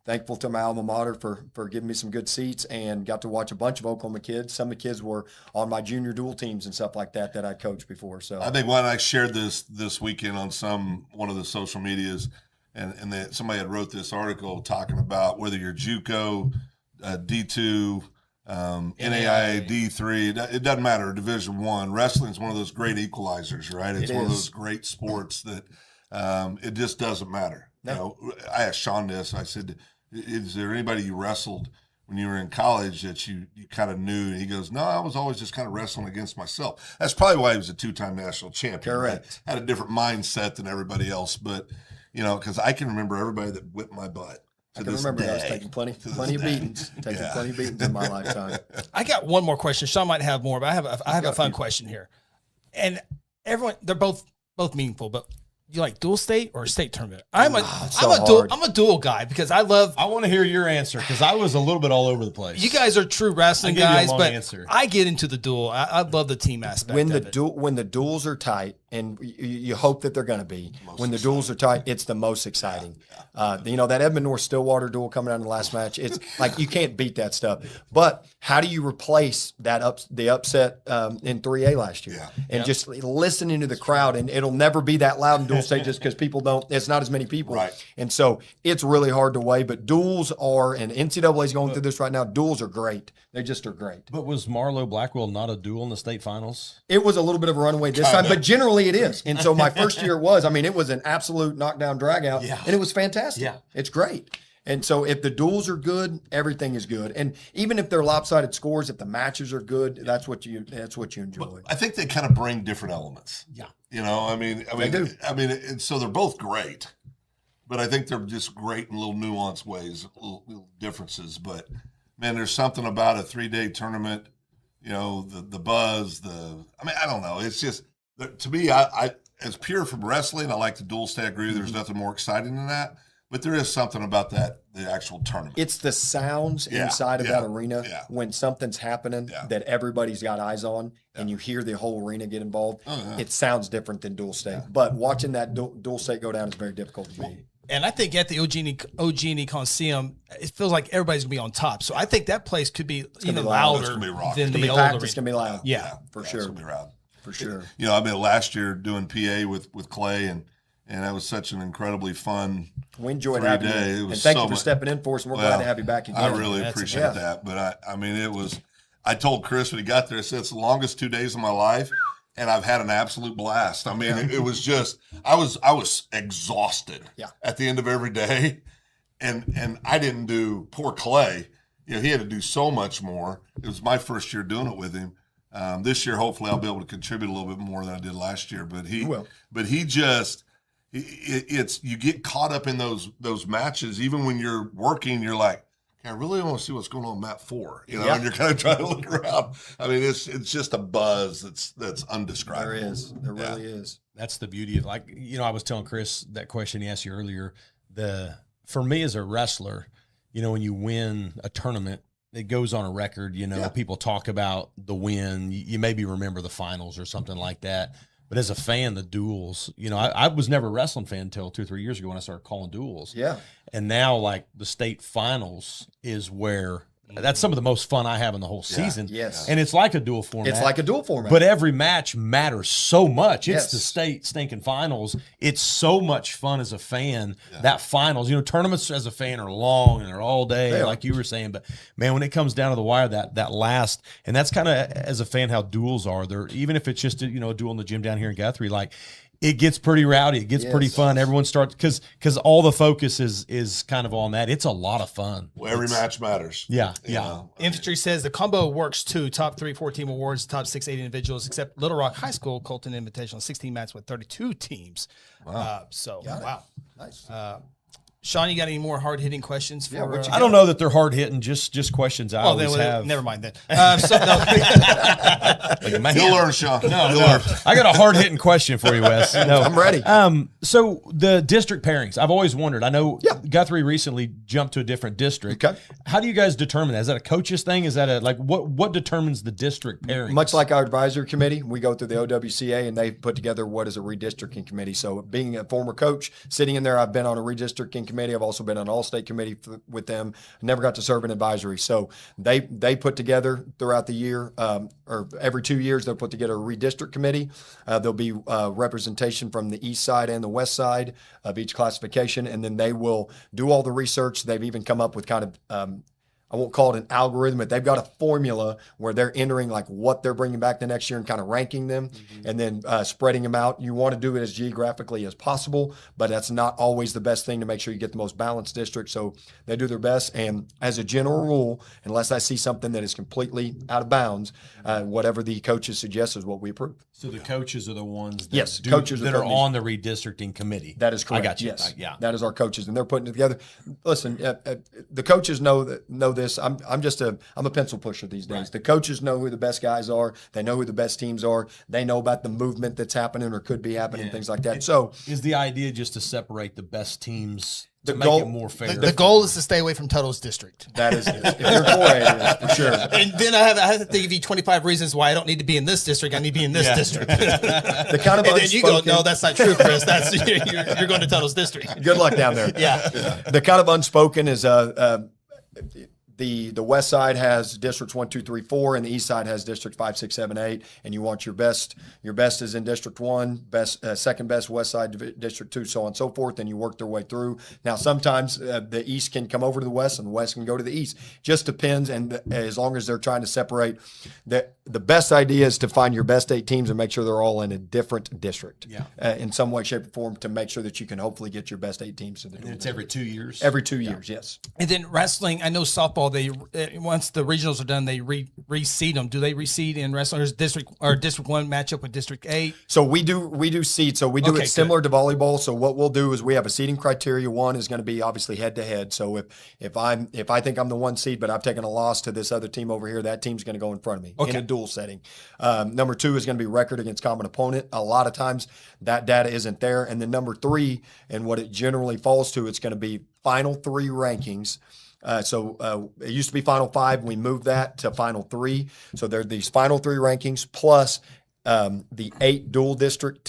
Thankful to my alma mater for giving me some good seats, and got to watch a bunch of Oklahoma kids. Some of the kids were on my junior dual teams and stuff like that I coached before. So I think when I shared this weekend on one of the social medias, and somebody had wrote this article talking about whether you're JUCO, D2, NAIA D3. It doesn't matter. Division I. Wrestling is one of those great equalizers, right? It's one of those great sports that it just doesn't matter. No. You know, I asked Shawn this. I said, "Is there anybody you wrestled when you were in college that you kind of knew?" And he goes, "No, I was always just kind of wrestling against myself." That's probably why he was a 2-time national champion. Correct. Right? Had a different mindset than everybody else, but because I can remember everybody that whipped my butt. I can remember those taking plenty of beatings, plenty of beatings in my lifetime. I got one more question. Shawn might have more, but I have a fun question here. And everyone, they're both meaningful, but you like dual state or state tournament? I'm a dual guy because I want to hear your answer because I was a little bit all over the place. You guys are true wrestling guys, but answer. I get into the dual. I love the team aspect. When the duels are tight, and you hope that they're going to be, when the duels are tight, it's the most exciting. That Edmond North Stillwater duel coming out in the last match, it's like you can't beat that stuff. But how do you replace the upset in 3A last year? And just listening to the crowd, and it'll never be that loud in dual state just because it's not as many people. Right. And so it's really hard to weigh, but duels are, and NCAA is going through this right now, duels are great. They just are great. But was Marlowe Blackwell not a duel in the state finals? It was a little bit of a runaway this time, but generally it is. And so my first year it was an absolute knockdown drag out, and it was fantastic. Yeah. It's great. And so if the duels are good, everything is good. And even if they're lopsided scores, if the matches are good, that's what you enjoy. I think they kind of bring different elements. Yeah. They do. And so they're both great, but I think they're just great in little nuanced ways, little differences. But man, there's something about a 3-day tournament, the buzz, I don't know. It's just, to me, I as pure from wrestling, I like the dual state. I agree. There's nothing more exciting than that. But there is something about the actual tournament. It's the sounds inside of that arena when something's happening that everybody's got eyes on, and you hear the whole arena get involved. It sounds different than dual state. But watching that dual state go down is very difficult to beat. And I think at the OG&E Coliseum, it feels like everybody's going to be on top. So I think that place could be even louder than the old arena. It's going to be loud. Yeah, for sure. It's going to be loud. For sure. Last year doing PA with Clay, and that was such an incredibly fun. We enjoyed having you. And thank you for stepping in for us, and we're glad to have you back again. I really appreciate that. But it was, I told Chris when he got there, I said, it's the longest 2 days of my life, and I've had an absolute blast. It was just, I was exhausted at the end of every day. And I didn't do, poor Clay, he had to do so much more. It was my first year doing it with him. This year, hopefully, I'll be able to contribute a little bit more than I did last year. But you get caught up in those matches. Even when you're working, you're like, I really want to see what's going on in map 4. And you're kind of trying to look around. It's just a buzz that's undescribable. There really is. That's the beauty of I was telling Chris that question he asked you earlier. For me as a wrestler, when you win a tournament, it goes on a record, people talk about the win. You maybe remember the finals or something like that. But as a fan, the duels, I was never a wrestling fan until 2 or 3 years ago when I started calling duels. Yeah. And now, the state finals is where that's some of the most fun I have in the whole season. Yes. And it's like a dual format. It's like a dual format. But every match matters so much. It's the state stinking finals. It's so much fun as a fan. That finals, tournaments as a fan are long and they're all day, like you were saying. But man, when it comes down to the wire, that last, and that's kind of as a fan how duels are. They're even if it's just a duel in the gym down here in Guthrie, it gets pretty rowdy. It gets pretty fun. Everyone starts because all the focus is kind of on that. It's a lot of fun. Well, every match matters. Yeah. Infantry says the combo works too. Top 3 4-team awards, top 6 8 individuals, except Little Rock High School Colton Invitational 16 matches with 32 teams. Wow. Wow. Nice. Shawn, you got any more hard-hitting questions for? I don't know that they're hard-hitting, just questions I always have. Never mind then. You'll learn, Shawn. No. I got a hard-hitting question for you, Wes. No, I'm ready. So the district pairings, I've always wondered. I know Guthrie recently jumped to a different district. Okay. How do you guys determine that? Is that a coach's thing? Is that what determines the district pairings? Much like our advisory committee, we go through the OWCA, and they put together what is a redistricting committee. So being a former coach, sitting in there, I've been on a redistricting committee. I've also been on an all-state committee with them. Never got to serve in advisory. So they put together throughout the year, or every 2 years, they'll put together a redistrict committee. There'll be representation from the east side and the west side of each classification, and then they will do all the research. They've even come up with kind of I won't call it an algorithm, but they've got a formula where they're entering like what they're bringing back the next year and kind of ranking them and then spreading them out. You want to do it as geographically as possible, but that's not always the best thing to make sure you get the most balanced district. So they do their best. And as a general rule, unless I see something that is completely out of bounds, whatever the coaches suggest is what we approve. So the coaches are the ones that, Yes, coaches that are are on the redistricting committee. That is correct. I got you. Yes, Yeah. that is our coaches, and they're putting it together. Listen, the coaches know this. I'm a pencil pusher these days. Right. The coaches know who the best guys are. They know who the best teams are. They know about the movement that's happening or could be happening, things like that. So, is the idea just to separate the best teams? To goal, make it more fair. The goal is to stay away from Tuttle's district. That is, if you're 4A, it is for sure. And then I have to give you 25 reasons why I don't need to be in this district. I need to be in this district. The kind of and then you go, no, that's not true, Chris. That's you're going to Tuttle's district. Good luck down there. Yeah. The kind of unspoken is the west side has districts 1, 2, 3, 4, and the east side has districts 5, 6, 7, 8. And you want your best. Your best is in district 1, best second best west side district 2, so on and so forth. And you work their way through. Now sometimes the east can come over to the west, and the west can go to the east. Just depends. And as long as they're trying to separate, the best idea is to find your best 8 teams and make sure they're all in a different district. Yeah. In some way, shape, or form to make sure that you can hopefully get your best 8 teams to the. And it's every 2 years. Every 2 years, yes. And then wrestling, I know softball. They once the regionals are done, they reseed them. Do they reseed in wrestling? Or is District 1 match up with District 8? So we do seed. So we do it similar to volleyball. So what we'll do is we have a seeding criteria. One is going to be obviously head to head. So if I think I'm the 1 seed, but I've taken a loss to this other team over here, that team's going to go in front of me in a dual setting. Number 2 is going to be record against common opponent. A lot of times that data isn't there. And then number 3, and what it generally falls to, it's going to be final 3 rankings. So it used to be Final 5. We moved that to Final 3. So there are these Final 3 rankings plus the 8 dual district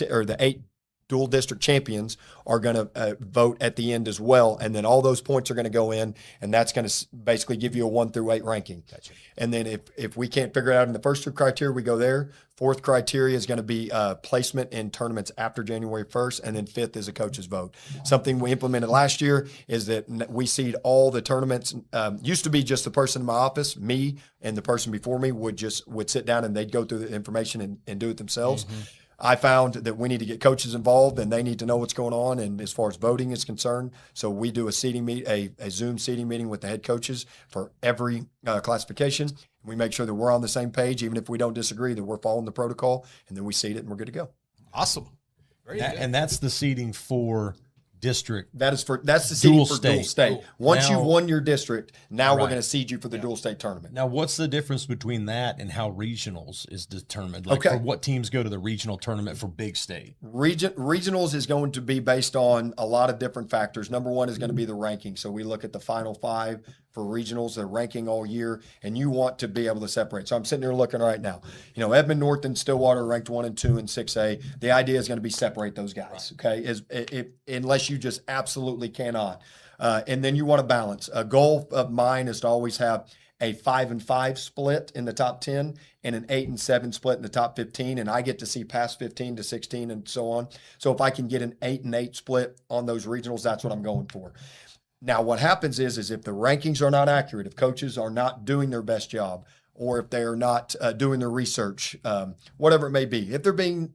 champions are going to vote at the end as well. And then all those points are going to go in, and that's going to basically give you a 1 through 8 ranking. Gotcha. And then if we can't figure it out in the first 2 criteria, we go there. 4th criteria is going to be placement in tournaments after January 1st. And then 5th is a coach's vote. Something we implemented last year is that we seed all the tournaments. Used to be just the person in my office, me, and the person before me would sit down and they'd go through the information and do it themselves. Mm-hmm. I found that we need to get coaches involved, and they need to know what's going on. And as far as voting is concerned, so we do a Zoom seating meeting with the head coaches for every classification. We make sure that we're on the same page, even if we don't disagree, that we're following the protocol, and then we seed it and we're good to go. Awesome. Very good. And that's the seating for district. That's the seeding for dual state. Cool. Once you've won your district, now we're going to seed you for the dual state tournament. Now, what's the difference between that and how regionals is determined? Like for what teams go to the regional tournament for big state? Regionals is going to be based on a lot of different factors. Number 1 is going to be the ranking. So we look at the Final 5 for regionals, the ranking all year, and you want to be able to separate. So I'm sitting here looking right now. Edmond, North, and Stillwater are ranked 1 and 2 and 6A. The idea is going to be separate those guys, okay? Unless you just absolutely cannot. And then you want to balance. A goal of mine is to always have a 5 and 5 split in the top 10 and an 8 and 7 split in the top 15. And I get to see past 15 to 16 and so on. So if I can get an 8 and 8 split on those regionals, that's what I'm going for. Now, what happens is if the rankings are not accurate, if coaches are not doing their best job, or if they are not doing their research, whatever it may be, if they're being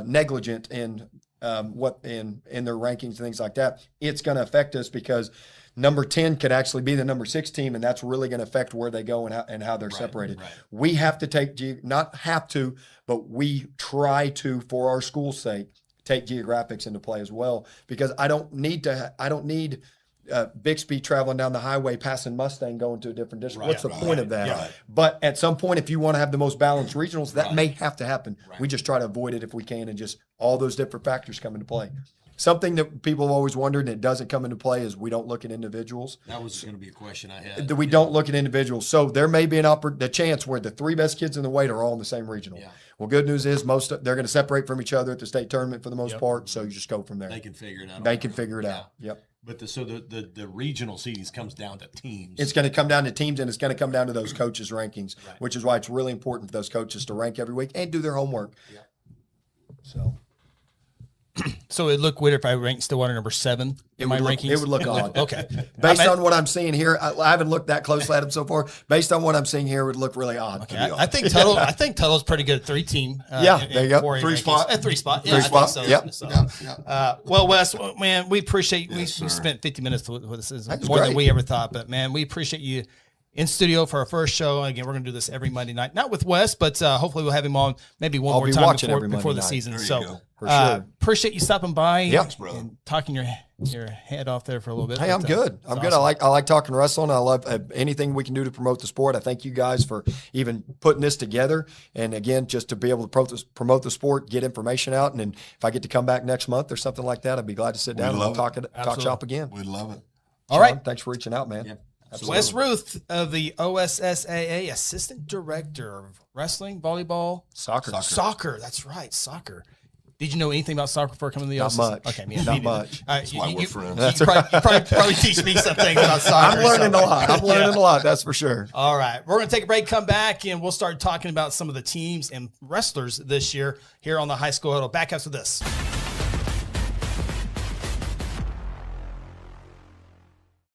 negligent in in their rankings and things like that, it's going to affect us because number 10 could actually be the number 6 team, and that's really going to affect where they go and how they're separated. Right. We have to not have to, but we try to, for our school's sake, take geographics into play as well, because I don't need Bixby traveling down the highway passing Mustang going to a different district. What's the point of that? Yeah. But at some point, if you want to have the most balanced regionals, that may have to happen. Right. We just try to avoid it if we can, and just all those different factors come into play. Something that people have always wondered and it doesn't come into play is we don't look at individuals. That was going to be a question I had. We don't look at individuals. So there may be the chance where the 3 best kids in the weight are all in the same regional. Yeah. Well, good news is they're going to separate from each other at the state tournament for the most part. So you just go from there. They can figure it out. They can figure it out. Yep. But the regional seedings comes down to teams. It's going to come down to teams, and it's going to come down to those coaches' rankings, which is why it's really important for those coaches to rank every week and do their homework. Yeah. So So it look weird if I ranked Stillwater number 7 in my rankings. It would look odd. Okay. Based on what I'm seeing here, I haven't looked that closely at them so far. Based on what I'm seeing here, it would look really odd. Okay. I think Tuttle. I think Tuttle's pretty good 3-team. There you go. 4A 3 rankings. spot. 3 spot. Yeah, Three I think spot. so. Yep. So, well, Wes, man, we appreciate. We sir. spent 50 minutes with this. Is That was more than great. we ever thought. But man, we appreciate you in studio for our first show. Again, we're going to do this every Monday night. Not with Wes, but hopefully we'll have him on maybe one I'll more be time watching before, every Monday before the night. season. There you So go. For sure. appreciate you stopping by Yep. and talking your head off there for a little bit. Hey, But, I'm good. it's I'm good. awesome. I like talking wrestling. I love anything we can do to promote the sport. I thank you guys for even putting this together. And again, just to be able to promote the sport, get information out. And then if I get to come back next month or something like that, I'd be glad to sit down and love talk Absolutely. shop again. We'd love it. All right. Shawn, thanks for reaching out, man. Wes Ruth of the OSSAA, Assistant Director of Wrestling, Volleyball, Soccer. That's right, soccer. Did you know anything about soccer before coming to the Not OSSAA? much. Okay, Not me neither. much. That's why we're friends. You probably teach me some things about soccer. I'm learning so. a lot. I'm learning a lot. That's for sure. All right, we're going to take a break, come back, and we'll start talking about some of the teams and wrestlers this year here on the High School Huddle. Back after this.